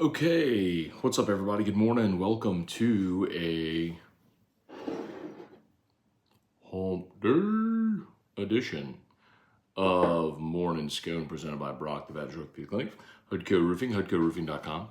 Okay, what's up, everybody? Good morning. Welcome to a hump day edition of Morning Scone presented by Brock, the Badger Orthopedic Clinic, Hoodco Roofing, hoodcoroofing.com,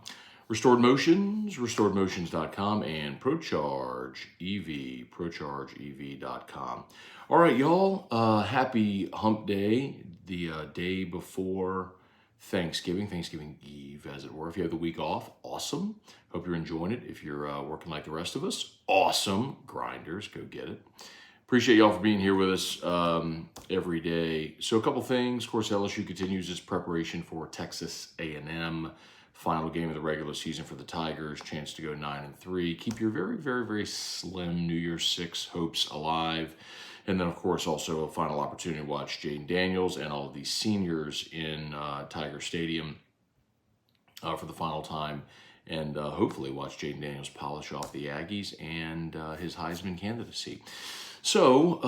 Restored Motions, restoredmotions.com, and ProCharge EV, ProChargeEV.com. All right, y'all, happy hump day, the day before Thanksgiving Eve, as it were. If you have the week off, awesome. Hope you're enjoying it. If you're working like the rest of us, awesome. Grinders, go get it. Appreciate y'all for being here with us every day. So a couple things. Of course, LSU continues its preparation for Texas A&M. Final game of the regular season for the Tigers. Chance to go 9-3. Keep your very, very, very slim New Year's 6 hopes alive. And then, of course, also a final opportunity to watch Jaden Daniels and all of these seniors in Tiger Stadium for the final time. And hopefully watch Jaden Daniels polish off the Aggies and his Heisman candidacy. So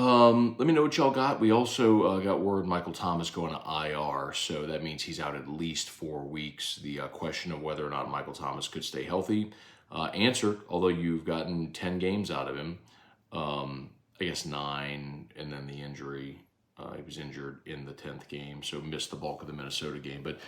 let me know what y'all got. We also got word Michael Thomas going to IR, so that means he's out at least 4 weeks. The question of whether or not Michael Thomas could stay healthy answered, although you've gotten 10 games out of him. I guess 9, and then the injury. He was injured in the 10th game, so missed the bulk of the Minnesota game. But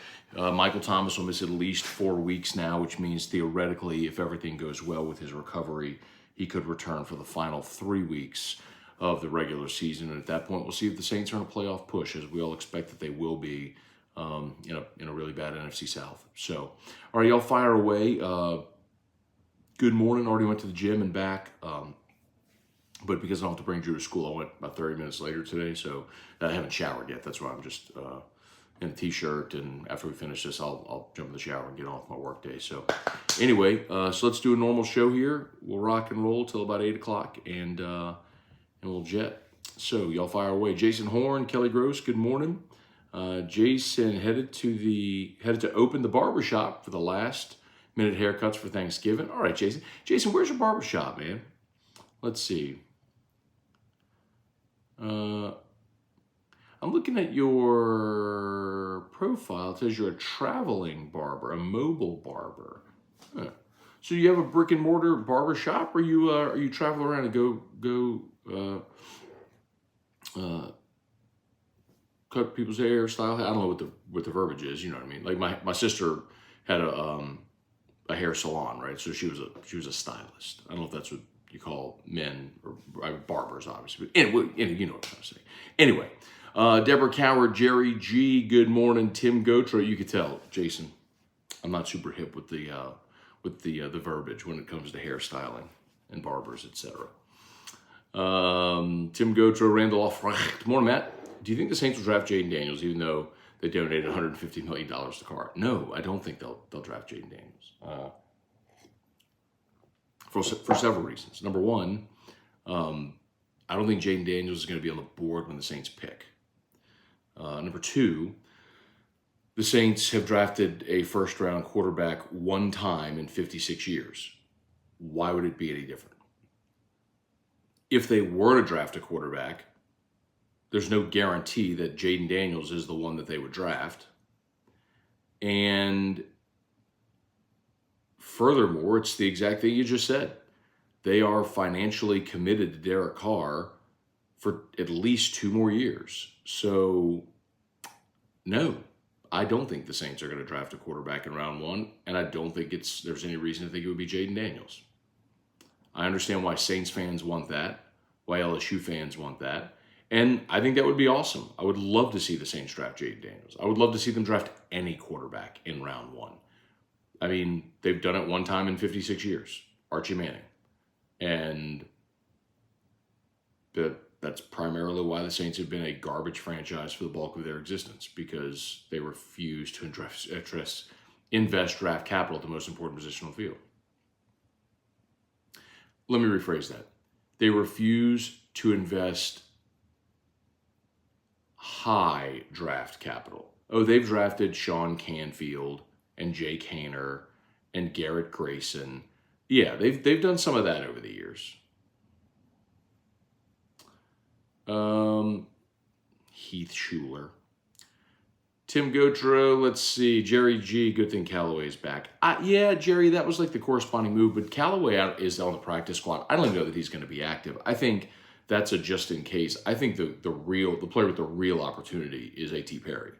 Michael Thomas will miss at least 4 weeks now, which means theoretically, if everything goes well with his recovery, he could return for the final 3 weeks of the regular season. And at that point, we'll see if the Saints are in a playoff push, as we all expect that they will be in a really bad NFC South. So, all right, y'all fire away. Good morning. Already went to the gym and back. But because I don't have to bring Drew to school, I went about 30 minutes later today. So I haven't showered yet. That's why I'm just in a t-shirt. And after we finish this, I'll jump in the shower and get on with my work day. So anyway, so let's do a normal show here. We'll rock and roll till about 8 o'clock and we'll jet. So y'all fire away. Jason Horn, Kelly Gross, good morning. Jason headed to open the barbershop for the last minute haircuts for Thanksgiving. All right, Jason. Jason, where's your barbershop, man? Let's see. I'm looking at your profile. It says you're a traveling barber, a mobile barber. Huh. So you have a brick and mortar barber shop, or you travel around and go cut people's hair, style? I don't know what the verbiage is. You know what I mean? Like my sister had a hair salon, right? So she was a stylist. I don't know if that's what you call men or barbers, obviously. But anyway, you know what I'm trying to say. Anyway, Deborah Coward, Jerry G, good morning. Tim Gotra, you could tell, Jason, I'm not super hip with the verbiage when it comes to hairstyling and barbers, etc. Tim Gotra, Randall Offrecht. Good morning, Matt. Do you think the Saints will draft Jaden Daniels, even though they donated $150 million to Carr? No, I don't think they'll draft Jaden Daniels. For several reasons. Number one, I don't think Jaden Daniels is going to be on the board when the Saints pick. Number two, the Saints have drafted a first-round quarterback one time in 56 years. Why would it be any different? If they were to draft a quarterback, there's no guarantee that Jaden Daniels is the one that they would draft. And furthermore, it's the exact thing you just said. They are financially committed to Derek Carr for at least 2 more years. So, no, I don't think the Saints are going to draft a quarterback in round 1, and I don't think there's any reason to think it would be Jaden Daniels. I understand why Saints fans want that, why LSU fans want that, and I think that would be awesome. I would love to see the Saints draft Jaden Daniels. I would love to see them draft any quarterback in round 1. I mean, they've done it one time in 56 years, Archie Manning. And that's primarily why the Saints have been a garbage franchise for the bulk of their existence, because they refuse to invest draft capital at the most important position on the field. Let me rephrase that. They refuse to invest high draft capital. Oh, they've drafted Sean Canfield and Jake Haener and Garrett Grayson. Yeah, they've done some of that over the years. Heath Schuler. Tim Gotro, let's see. Jerry G, good thing Callaway's back. Yeah, Jerry, that was like the corresponding move, but Callaway is on the practice squad. I don't know that he's going to be active. I think that's a just in case. I think the player with the real opportunity is A.T. Perry.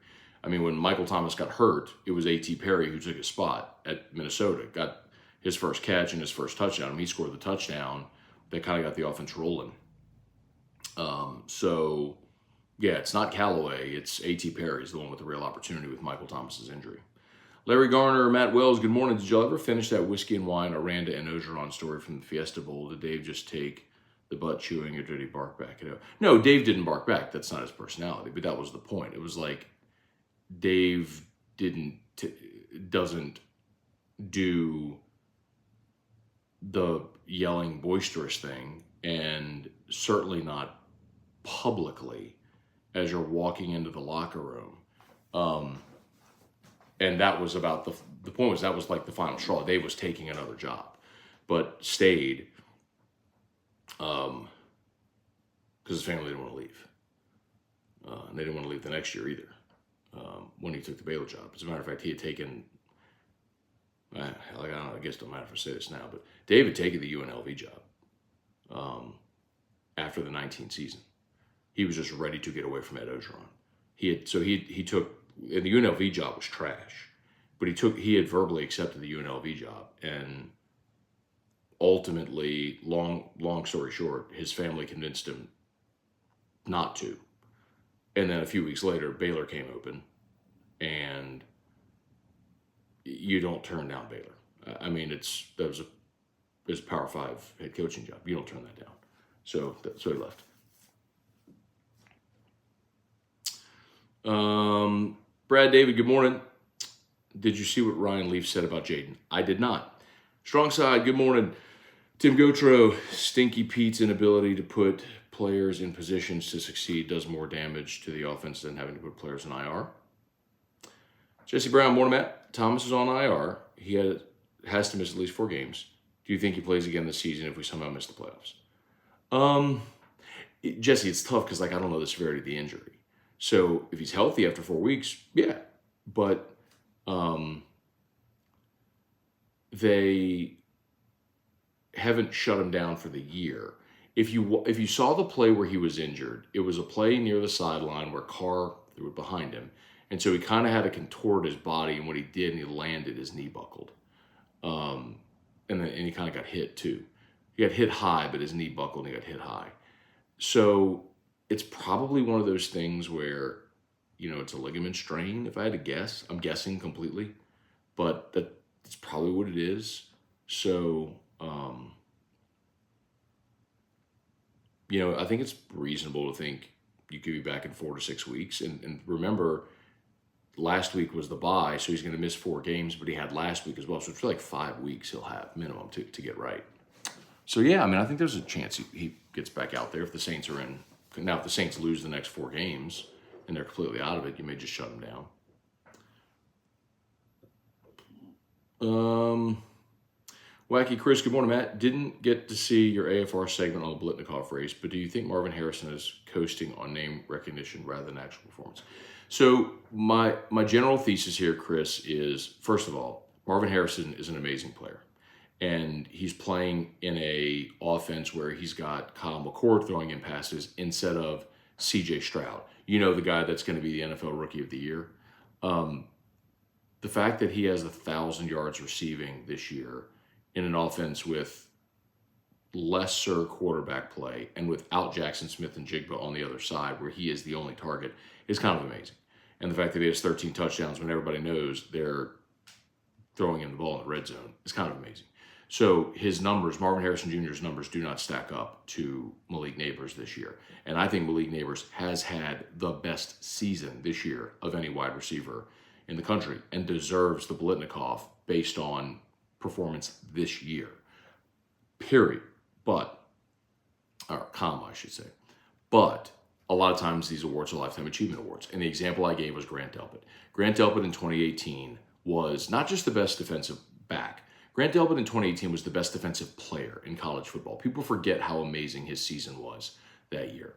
I mean, when Michael Thomas got hurt, it was A.T. Perry who took his spot at Minnesota, got his first catch and his first touchdown. I mean, he scored the touchdown that kind of got the offense rolling. So, yeah, it's not Callaway. It's A.T. Perry is the one with the real opportunity with Michael Thomas's injury. Larry Garner, Matt Wells, good morning. Did y'all ever finish that whiskey and wine Aranda and Ogeron story from the Fiesta Bowl? Did Dave just take the butt chewing or did he bark back at it? No, Dave didn't bark back. That's not his personality, but that was the point. It was like Dave doesn't do the yelling boisterous thing, and certainly not publicly as you're walking into the locker room. And that was about the point was that was like the final straw. Dave was taking another job, but stayed because his family didn't want to leave. And they didn't want to leave the next year either when he took the Baylor job. As a matter of fact, he had taken, I don't know, I guess it don't matter if I say this now, but Dave had taken the UNLV job after the 19 season. He was just ready to get away from Ed Ogeron. He took, and the UNLV job was trash, but he had verbally accepted the UNLV job, and ultimately, long story short, his family convinced him not to. And then a few weeks later, Baylor came open, and you don't turn down Baylor. I mean, it was a Power 5 head coaching job. You don't turn that down. So he left. Brad David, good morning. Did you see what Ryan Leaf said about Jaden? I did not. Strong side, good morning. Tim Gotro, Stinky Pete's inability to put players in positions to succeed does more damage to the offense than having to put players in IR. Jesse Brown, morning, Matt. Thomas is on IR. He has to miss at least 4 games. Do you think he plays again this season if we somehow miss the playoffs? Jesse, it's tough because I don't know the severity of the injury. So if he's healthy after 4 weeks, yeah. But they haven't shut him down for the year. If you saw the play where he was injured, it was a play near the sideline where Carr threw it behind him. And so he kind of had to contort his body, and what he did, and he landed, his knee buckled. And he kind of got hit too. He got hit high, but his knee buckled and he got hit high. So it's probably one of those things where, it's a ligament strain, if I had to guess. I'm guessing completely, but that's probably what it is. So, I think it's reasonable to think you could be back in 4 to 6 weeks. And remember, last week was the bye, so he's going to miss 4 games, but he had last week as well. So it's like 5 weeks he'll have minimum to get right. So, yeah, I think there's a chance he gets back out there if the Saints are in. Now, if the Saints lose the next 4 games and they're completely out of it, you may just shut them down. Wacky Chris, good morning, Matt. Didn't get to see your AFR segment on the Blitnikoff race, but do you think Marvin Harrison is coasting on name recognition rather than actual performance? So my general thesis here, Chris, is, first of all, Marvin Harrison is an amazing player. And he's playing in a offense where he's got Kyle McCord throwing in passes instead of C.J. Stroud. The guy that's going to be the NFL Rookie of the Year. The fact that he has 1,000 yards receiving this year in an offense with lesser quarterback play and without Jackson Smith and Jigba on the other side, where he is the only target, is kind of amazing. And the fact that he has 13 touchdowns when everybody knows they're throwing him the ball in the red zone is kind of amazing. So his numbers, Marvin Harrison Jr.'s numbers, do not stack up to Malik Nabers this year. And I think Malik Nabers has had the best season this year of any wide receiver in the country and deserves the Blitnikoff based on performance this year. Period. Or comma, I should say. But a lot of times these awards are lifetime achievement awards. And the example I gave was Grant Delpit. Grant Delpit in 2018 was not just the best defensive back. Grant Delpit in 2018 was the best defensive player in college football. People forget how amazing his season was that year.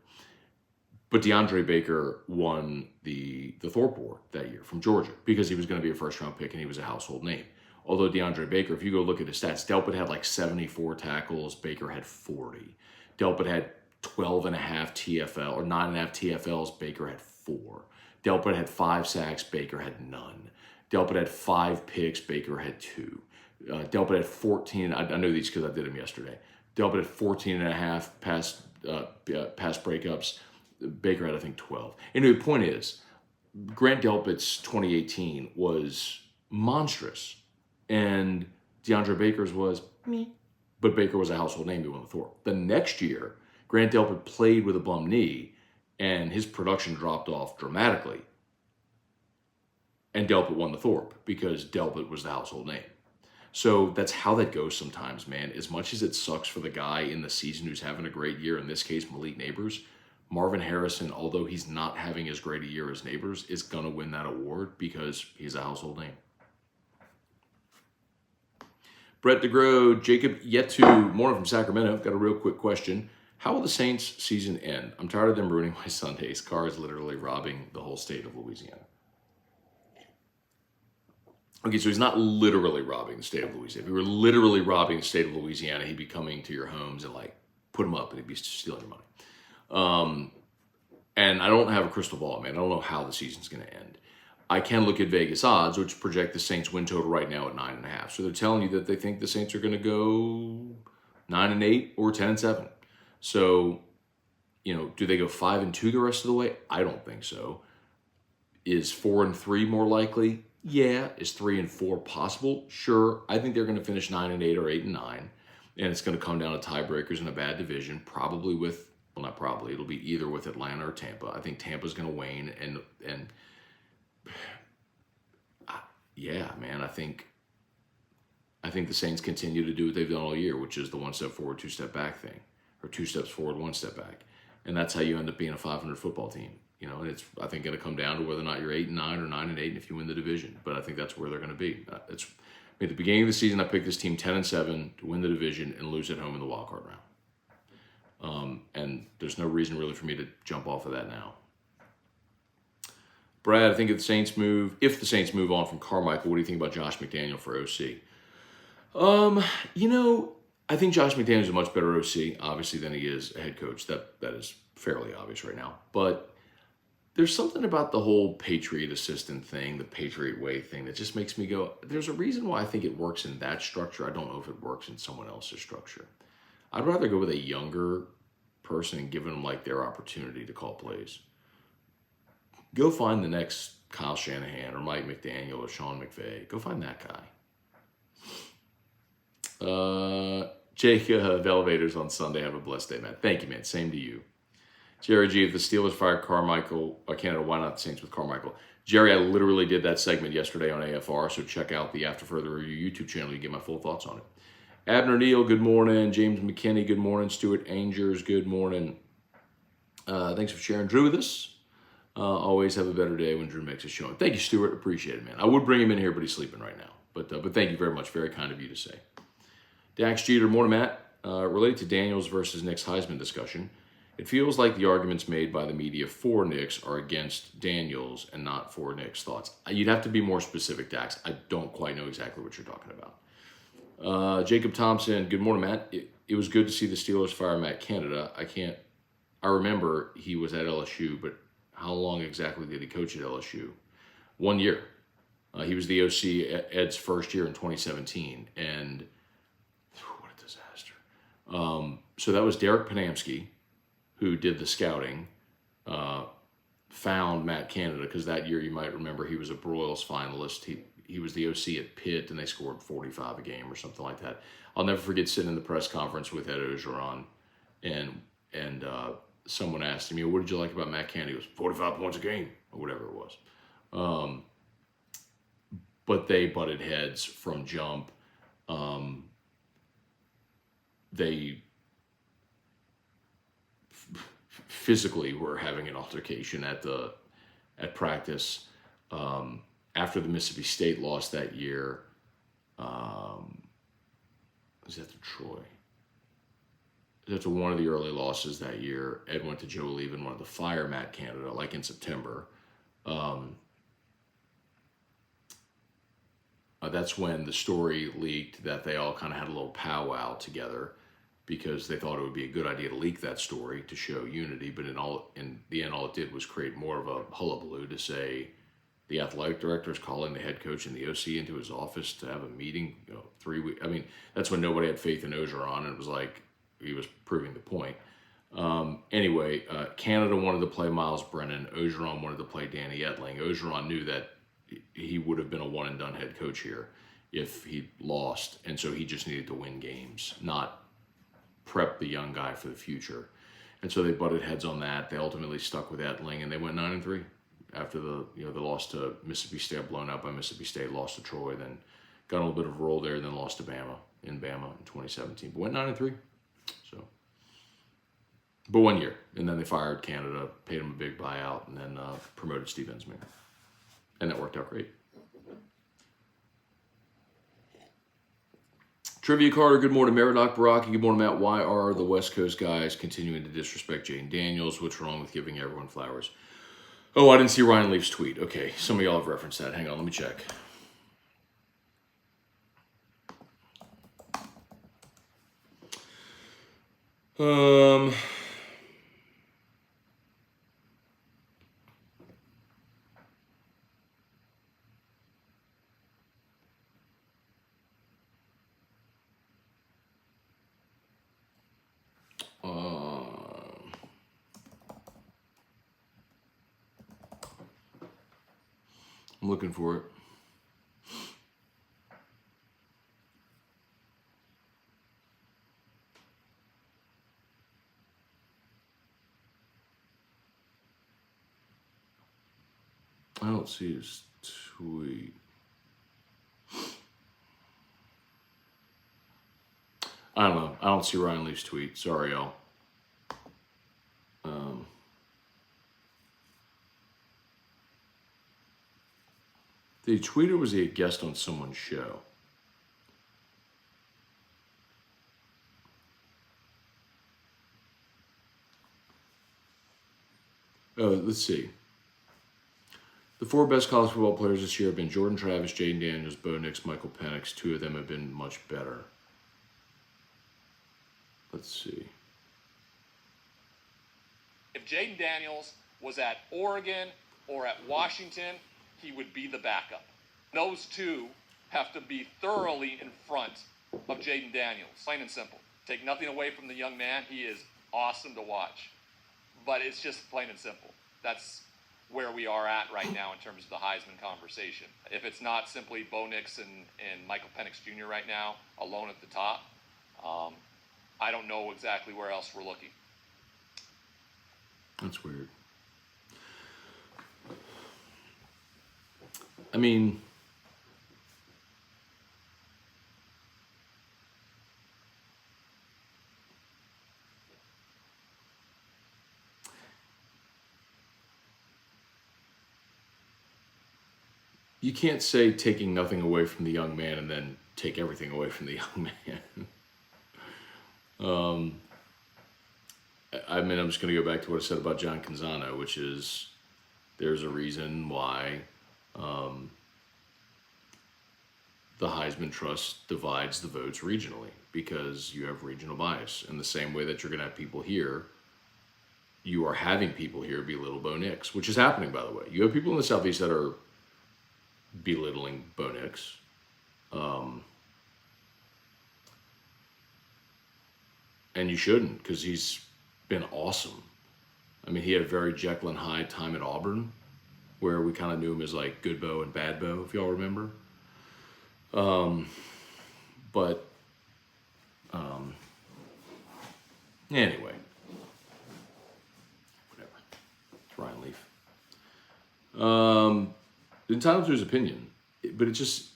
But DeAndre Baker won the Thorpe Award that year from Georgia because he was going to be a first-round pick and he was a household name. Although DeAndre Baker, if you go look at his stats, Delpit had like 74 tackles, Baker had 40. Delpit had 12 and a half TFL or 9.5 TFLs, Baker had 4. Delpit had 5 sacks, Baker had none. Delpit had 5 picks, Baker had 2. Delpit had 14, I know these because I did them yesterday. Delpit had 14 and a half pass breakups. Baker had, I think, 12. Anyway, the point is, Grant Delpit's 2018 was monstrous. And DeAndre Baker's was meh. But Baker was a household name. He won the Thorpe. The next year, Grant Delpit played with a bum knee, and his production dropped off dramatically. And Delpit won the Thorpe because Delpit was the household name. So that's how that goes sometimes, man. As much as it sucks for the guy in the season who's having a great year, in this case, Malik Neighbors, Marvin Harrison, although he's not having as great a year as Neighbors, is going to win that award because he's a household name. Brett DeGrow, Jacob Yetu, morning from Sacramento. Got a real quick question. How will the Saints season end? I'm tired of them ruining my Sundays. Carr is literally robbing the whole state of Louisiana. Okay, so he's not literally robbing the state of Louisiana. If he were literally robbing the state of Louisiana, he'd be coming to your homes and like put them up and he'd be stealing your money. And I don't have a crystal ball, man. I don't know how the season's going to end. I can look at Vegas odds, which project the Saints win total right now at 9.5. So they're telling you that they think the Saints are going to go 9-8 or 10-7. So, do they go 5-2 the rest of the way? I don't think so. Is 4-3 more likely? Yeah. Is 3-4 possible? Sure. I think they're going to finish 9-8 or 8-9, and it's going to come down to tiebreakers in a bad division. Probably with, well, not probably. It'll be either with Atlanta or Tampa. I think Tampa's going to wane, and yeah, man. I think the Saints continue to do what they've done all year, which is the 1 step forward, 2 step back thing, or 2 steps forward, 1 step back, and that's how you end up being a 500 football team. And it's, I think, going to come down to whether or not you're 8-9 or 9-8, and if you win the division. But I think that's where they're going to be. At the beginning of the season, I picked this team 10-7 to win the division and lose at home in the wild card round. And there's no reason really for me to jump off of that now. Brad, I think if the Saints move on from Carmichael, what do you think about Josh McDaniel for OC? I think Josh McDaniel is a much better OC, obviously, than he is a head coach. That is fairly obvious right now. But there's something about the whole Patriot assistant thing, the Patriot way thing, that just makes me go, there's a reason why I think it works in that structure. I don't know if it works in someone else's structure. I'd rather go with a younger person and give them like their opportunity to call plays. Go find the next Kyle Shanahan or Mike McDaniel or Sean McVay. Go find that guy. Jake of Elevators on Sunday. Have a blessed day, man. Thank you, man. Same to you. Jerry G, if the Steelers fired Carmichael, Canada, why not the Saints with Carmichael? Jerry, I literally did that segment yesterday on AFR, so check out the After Further Review YouTube channel. You get my full thoughts on it. Abner Neal, good morning. James McKinney, good morning. Stuart Angers, good morning. Thanks for sharing Drew with us. Always have a better day when Drew makes a showing. Thank you, Stuart. Appreciate it, man. I would bring him in here, but he's sleeping right now. But thank you very much. Very kind of you to say. Dax Jeter, morning, Matt. Related to Daniels versus Nick's Heisman discussion, it feels like the arguments made by the media for Nick's are against Daniels and not for Nick's. Thoughts? You'd have to be more specific, Dax. I don't quite know exactly what you're talking about. Jacob Thompson, good morning, Matt. It was good to see the Steelers fire Matt Canada. I remember he was at LSU, but how long exactly did he coach at LSU? 1 year. He was the OC Ed's first year in 2017, and what a disaster. So that was Derek Panamsky, who did the scouting, found Matt Canada, because that year, you might remember, he was a Broyles finalist. He was the OC at Pitt, and they scored 45 a game or something like that. I'll never forget sitting in the press conference with Ed Ogeron, and someone asked him, what did you like about Matt Canada? He goes, 45 points a game, or whatever it was. But they butted heads from jump. They physically were having an altercation at practice. After the Mississippi State loss that year, was that to Troy? after one of the early losses that year, Ed went to Joe Oliva and wanted to fire Matt Canada, like in September. That's when the story leaked that they all kind of had a little powwow together because they thought it would be a good idea to leak that story to show unity. But in the end, all it did was create more of a hullabaloo to say the athletic director is calling the head coach and the OC into his office to have a meeting. 3 weeks. I mean, that's when nobody had faith in Ogeron, and it was like he was proving the point. Anyway, Canada wanted to play Miles Brennan. Ogeron wanted to play Danny Etling. Ogeron knew that he would have been a one-and-done head coach here if he lost, and so he just needed to win games, not prep the young guy for the future. And so they butted heads on that. They ultimately stuck with Etling, and they went 9-3 after the loss to Mississippi State, blown out by Mississippi State, lost to Troy, then got a little bit of a roll there, and then lost to Bama in 2017. But went 9-3. So, but 1 year, and then they fired Canada, paid him a big buyout, and then promoted Steve Ensminger. And that worked out great. Trivia Carter, good morning. Meridoc Baraki, good morning, Matt. Why are the West Coast guys continuing to disrespect Jane Daniels? What's wrong with giving everyone flowers? Oh, I didn't see Ryan Leaf's tweet. Okay, some of y'all have referenced that. Hang on, let me check. I'm looking for it. I don't see his tweet. I don't know. I don't see Ryan Leaf's tweet. Sorry, y'all. Did he tweet or was he a guest on someone's show? Let's see. The 4 best college football players this year have been Jordan Travis, Jaden Daniels, Bo Nix, Michael Penix. 2 of them have been much better. Let's see. If Jaden Daniels was at Oregon or at Washington, he would be the backup. Those 2 have to be thoroughly in front of Jaden Daniels, plain and simple. Take nothing away from the young man. He is awesome to watch. But it's just plain and simple. That's where we are at right now in terms of the Heisman conversation. If it's not simply Bo Nix and Michael Penix Jr. right now, alone at the top, I don't know exactly where else we're looking. That's weird. I mean, you can't say taking nothing away from the young man and then take everything away from the young man. I mean, I'm just going to go back to what I said about John Canzano, which is there's a reason why the Heisman Trust divides the votes regionally, because you have regional bias. In the same way that you're going to have people here, you are having people here belittle Bo Nix, which is happening, by the way. You have people in the Southeast that are belittling Bo Nix. And you shouldn't, because he's been awesome. I mean, he had a very Jekyll and Hyde time at Auburn, where we kind of knew him as like good Bo and bad Bo, if y'all remember. Anyway, whatever. It's Ryan Leaf. Entitled to his opinion, but it just,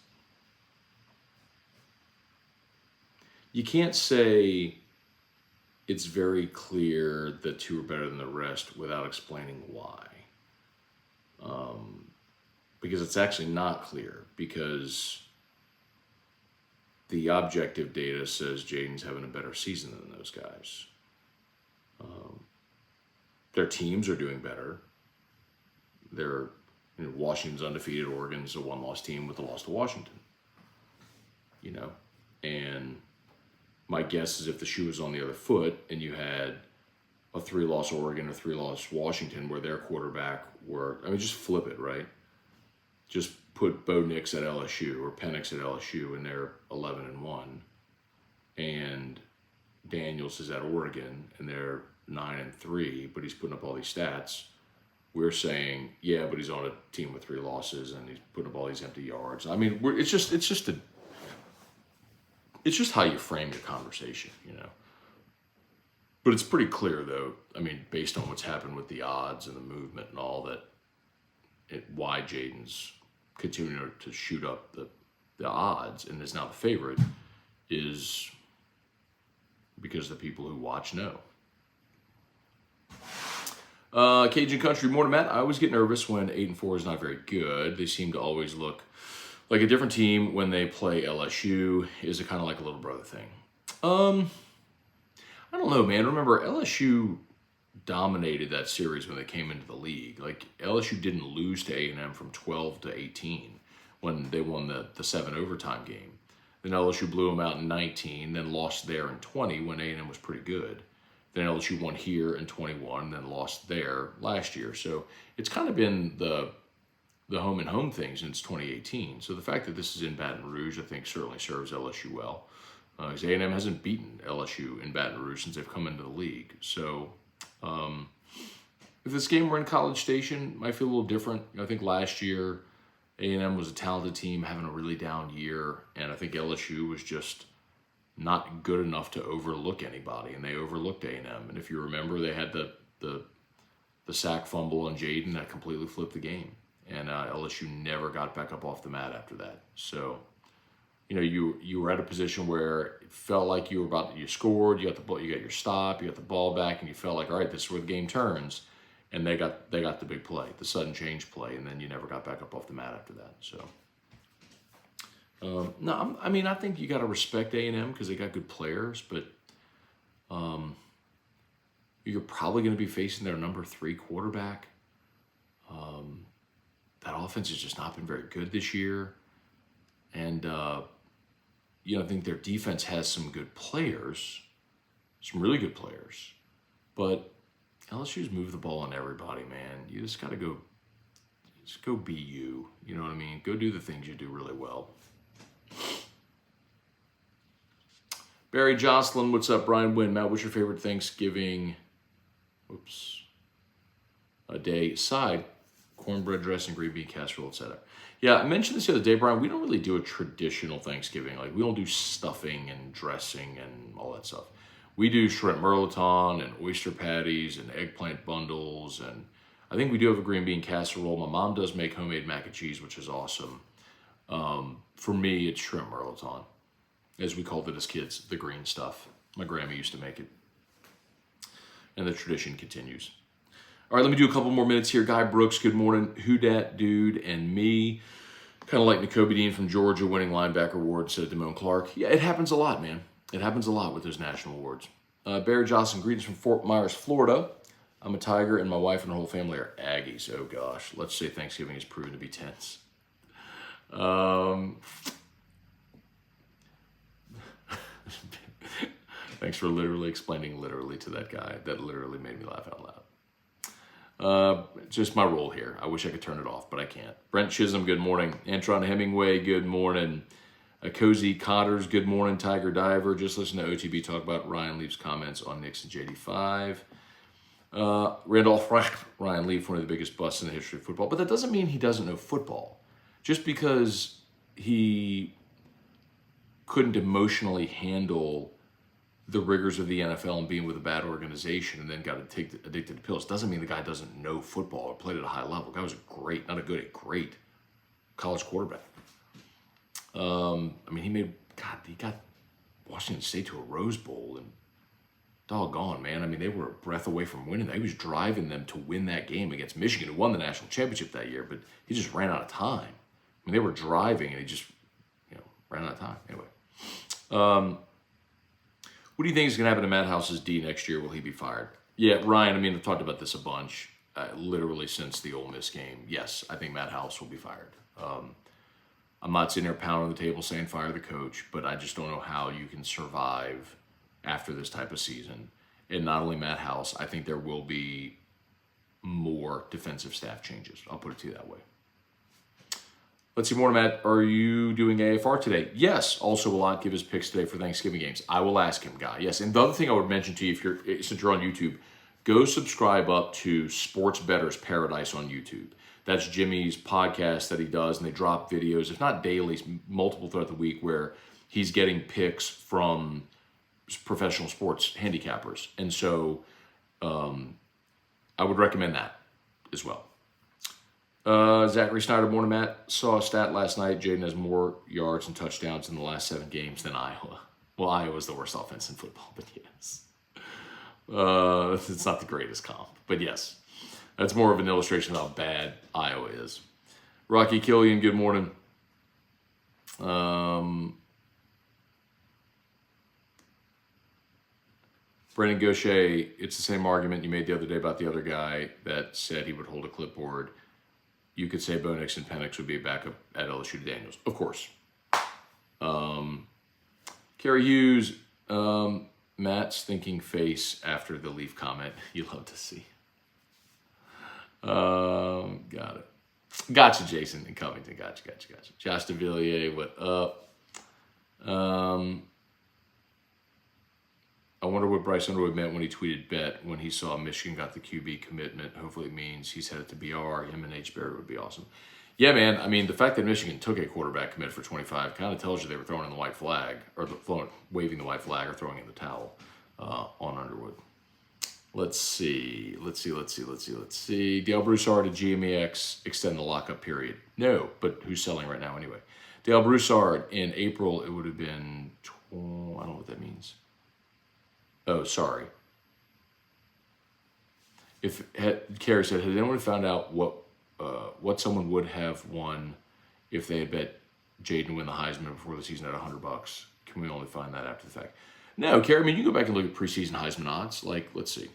you can't say it's very clear that 2 are better than the rest without explaining why. Because it's actually not clear, because the objective data says Jaden's having a better season than those guys. Their teams are doing better. They're, Washington's undefeated. Oregon's a one-loss team with a loss to Washington. And my guess is if the shoe was on the other foot and you had a 3-loss Oregon, a 3-loss Washington, where their quarterback just flip it, right? Just put Bo Nix at LSU or Penix at LSU, and they're 11-1, and Daniels is at Oregon and they're 9-3, but he's putting up all these stats. We're saying, yeah, but he's on a team with 3 losses and he's putting up all these empty yards. I mean, it's just how you frame your conversation, But it's pretty clear, though, based on what's happened with the odds and the movement and all that, why Jaden's continuing to shoot up the odds and is now the favorite is because the people who watch know. Cajun Country, morning, Matt. I always get nervous when 8-4 is not very good. They seem to always look like a different team when they play LSU. Is it kind of like a little brother thing? I don't know, man. Remember, LSU dominated that series when they came into the league. Like, LSU didn't lose to A&M from 12-18 when they won the 7 overtime game. Then LSU blew them out in 19, then lost there in 20 when A&M was pretty good. Then LSU won here in 21, then lost there last year. So it's kind of been the home and home thing since 2018. So the fact that this is in Baton Rouge, I think, certainly serves LSU well. Because A&M hasn't beaten LSU in Baton Rouge since they've come into the league. So if this game were in College Station, it might feel a little different. I think last year A&M was a talented team having a really down year, and I think LSU was just not good enough to overlook anybody, and they overlooked A&M. And if you remember, they had the sack fumble on Jaden that completely flipped the game, and LSU never got back up off the mat after that. So, you were at a position where it felt like you scored, you got the ball, you got your stop, you got the ball back, and you felt like, all right, this is where the game turns. And they got the big play, the sudden change play, and then you never got back up off the mat after that. So. No, I think you got to respect A&M because they got good players, but you're probably going to be facing their number 3 quarterback. That offense has just not been very good this year. And, I think their defense has some good players, some really good players. But LSU's moved the ball on everybody, man. You just got to go be you. You know what I mean? Go do the things you do really well. Barry Jocelyn, what's up? Brian Wynn, Matt, what's your favorite Thanksgiving day side? Cornbread dressing, green bean casserole, etc. Yeah, I mentioned this the other day, Brian. We don't really do a traditional Thanksgiving. Like, we don't do stuffing and dressing and all that stuff. We do shrimp mirliton and oyster patties and eggplant bundles, and I think we do have a green bean casserole. My mom does make homemade mac and cheese, which is awesome. For me, it's shrimp mirliton, as we called it as kids, the green stuff. My grandma used to make it. And the tradition continues. All right, let me do a couple more minutes here. Guy Brooks, good morning. Who Dat Dude and me. Kind of like N'Kobe Dean from Georgia winning linebacker award instead of Damone Clark. Yeah, it happens a lot, man. It happens a lot with those national awards. Barry Johnson, greetings from Fort Myers, Florida. I'm a Tiger, and my wife and her whole family are Aggies. Oh, gosh. Let's say Thanksgiving has proven to be tense. Thanks for literally explaining literally to that guy. That literally made me laugh out loud. Just my role here. I wish I could turn it off, but I can't. Brent Chisholm, good morning. Antron Hemingway, good morning. Cozy Cotters, good morning. Tiger Diver, just listen to OTB talk about Ryan Leaf's comments on Knicks and JD5. Randolph Ryan Leaf, one of the biggest busts in the history of football. But that doesn't mean he doesn't know football. Just because he couldn't emotionally handle the rigors of the NFL and being with a bad organization and then got addicted to pills doesn't mean the guy doesn't know football or played at a high level. The guy was a great college quarterback. He got Washington State to a Rose Bowl, and doggone, man. They were a breath away from winning. He was driving them to win that game against Michigan, who won the national championship that year, but he just ran out of time. They were driving, and he just, ran out of time. Anyway. What do you think is going to happen to Matt House's D next year? Will he be fired? Yeah, Ryan, I mean, I've talked about this a bunch, literally since the Ole Miss game. Yes, I think Matt House will be fired. I'm not sitting there pounding the table saying fire the coach, but I just don't know how you can survive after this type of season. And not only Matt House, I think there will be more defensive staff changes. I'll put it to you that way. Let's see more, Matt. Are you doing AFR today? Yes. Also, will Ott give his picks today for Thanksgiving games? I will ask him, Guy. Yes. And the other thing I would mention to you, since you're on YouTube, go subscribe up to Sports Better's Paradise on YouTube. That's Jimmy's podcast that he does, and they drop videos, if not daily, multiple throughout the week, where he's getting picks from professional sports handicappers. And so I would recommend that as well. Zachary Snyder, morning, Matt. Saw a stat last night. Jaden has more yards and touchdowns in the last 7 games than Iowa. Well, Iowa's the worst offense in football, but yes. It's not the greatest comp, but yes. That's more of an illustration of how bad Iowa is. Rocky Killian, good morning. Brandon Gaucher, it's the same argument you made the other day about the other guy that said he would hold a clipboard. You could say Bo Nix and Penix would be a backup at LSU to Daniels. Of course. Kerry Hughes, Matt's thinking face after the Leaf comment. You love to see. Got it. Gotcha, Jason in Covington. Gotcha. Josh DeVilliers, what up? I wonder what Bryce Underwood meant when he tweeted bet when he saw Michigan got the QB commitment. Hopefully it means he's headed to BR. Him and H. Barrett would be awesome. Yeah, man. I mean, the fact that Michigan took a quarterback commit for 25 kind of tells you they were throwing in the white flag, or waving the white flag, or throwing in the towel on Underwood. Let's see. Dale Broussard to GMEX extend the lockup period. No, but who's selling right now anyway? Dale Broussard in April, it would have been, I don't know what that means. Oh, sorry. Carrie said, has anyone found out what someone would have won if they had bet Jaden to win the Heisman before the season at $100? Can we only find that after the fact? No, Carrie, I mean, you go back and look at preseason Heisman odds. Like, let's see.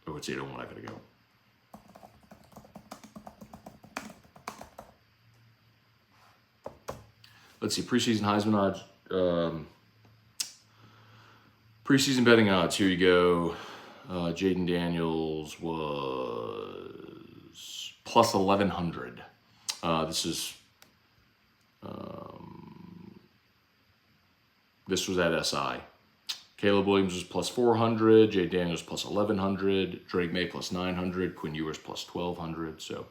Oh, it's 801. I gotta go. Let's see. Preseason Heisman odds. Preseason betting odds. Here you go. Jaden Daniels was plus 1,100. This was at SI. Caleb Williams was plus 400, Jay Daniels plus 1,100, Drake May plus 900, Quinn Ewers plus 1,200. So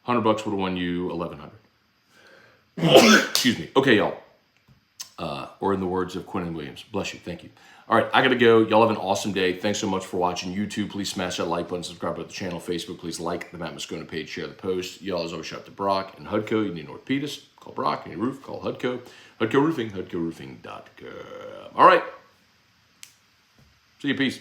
$100 would have won you 1,100. Excuse me. Okay, y'all. Or in the words of Quinn and Williams, bless you. Thank you. All right, I got to go. Y'all have an awesome day. Thanks so much for watching. YouTube, please smash that like button, subscribe to the channel. Facebook, please like the Matt Moscona page, share the post. Y'all, as always, shout out to Brock and Hudco. You need an orthopedist, call Brock. You need a roof, call Hudco. Hudco Roofing, HudcoRoofing.com. All right. See you. Peace.